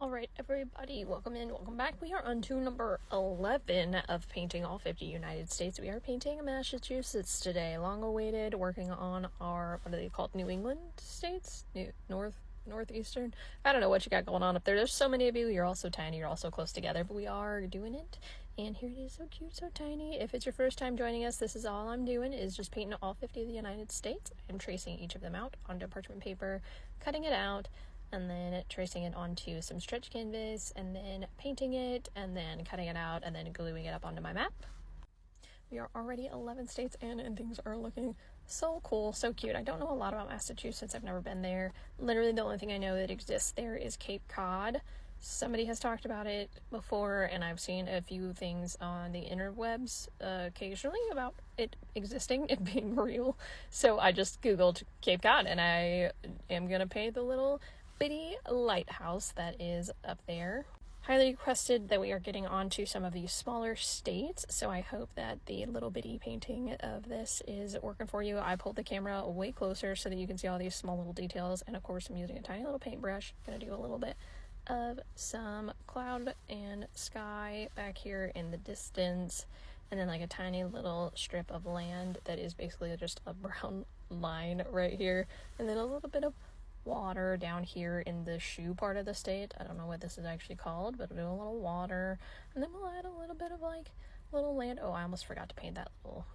Alright everybody, welcome in, welcome back. We are on to number 11 of painting all 50 United States. We are painting Massachusetts today, long awaited, working on our, what are they called, New England states? Northeastern? I don't know what you got going on up there. There's so many of you, you're all so tiny, you're all so close together, but we are doing it. And here it is, so cute, so tiny. If it's your first time joining us, this is all I'm doing, is just painting all 50 of the United States. I'm tracing each of them out onto parchment paper, cutting it out, and then tracing it onto some stretch canvas, and then painting it, and then cutting it out, and then gluing it up onto my map. We are already 11 states in, and things are looking so cool, so cute. I don't know a lot about Massachusetts. I've never been there. Literally the only thing I know that exists there is Cape Cod. Somebody has talked about it before, and I've seen a few things on the interwebs occasionally about it existing, it being real. So I just Googled Cape Cod, and I am going to paint the little bitty lighthouse that is up there. Highly requested that we are getting onto some of these smaller states, so I hope that the little bitty painting of this is working for you. I pulled the camera way closer so that you can see all these small little details, and of course I'm using a tiny little paintbrush. I'm going to do a little bit of some cloud and sky back here in the distance, and then like a tiny little strip of land that is basically just a brown line right here, and then a little bit of water down here in the shoe part of the state. I don't know what this is actually called, but we'll do a little water, and then we'll add a little bit of like little land. Oh, I almost forgot to paint that little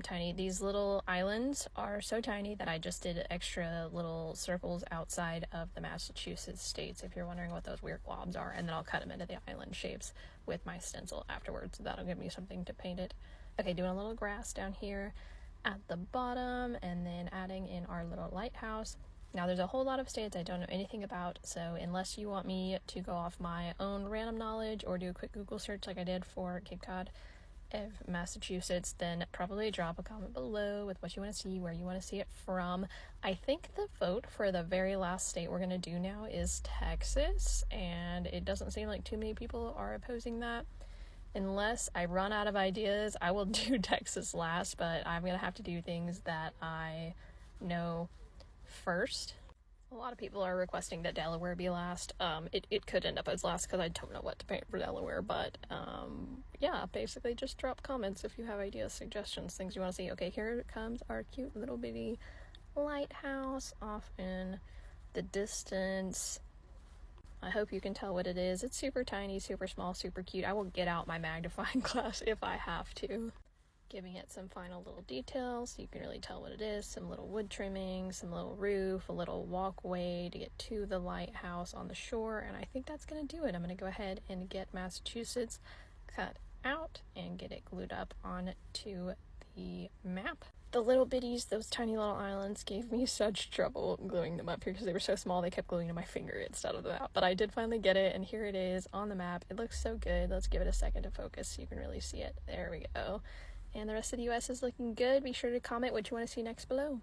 tiny. These little islands are so tiny that I just did extra little circles outside of the Massachusetts states, if you're wondering what those weird globs are, and then I'll cut them into the island shapes with my stencil afterwards. That'll give me something to paint it. Okay, doing a little grass down here at the bottom, and then adding in our little lighthouse. Now, there's a whole lot of states I don't know anything about, so unless you want me to go off my own random knowledge or do a quick Google search like I did for Cape Cod of Massachusetts, then probably drop a comment below with what you want to see, where you want to see it from. I think the vote for the very last state we're going to do now is Texas, and it doesn't seem like too many people are opposing that. Unless I run out of ideas, I will do Texas last, but I'm going to have to do things that I know first. A lot of people are requesting that Delaware be last. It could end up as last because I don't know what to paint for Delaware, but yeah, basically just drop comments if you have ideas, suggestions, things you want to see. Okay, here comes our cute little bitty lighthouse off in the distance. I hope you can tell what it is. It's super tiny, super small, super cute. I will get out my magnifying glass if I have to. Giving it some final little details so you can really tell what it is. Some little wood trimming, some little roof, a little walkway to get to the lighthouse on the shore, and I think that's going to do it. I'm going to go ahead and get Massachusetts cut out and get it glued up onto the map. The little bitties, those tiny little islands, gave me such trouble gluing them up here because they were so small they kept gluing to my finger instead of the map, but I did finally get it, and here it is on the map. It looks so good. Let's give it a second to focus so you can really see it. There we go. And the rest of the US is looking good. Be sure to comment what you want to see next below.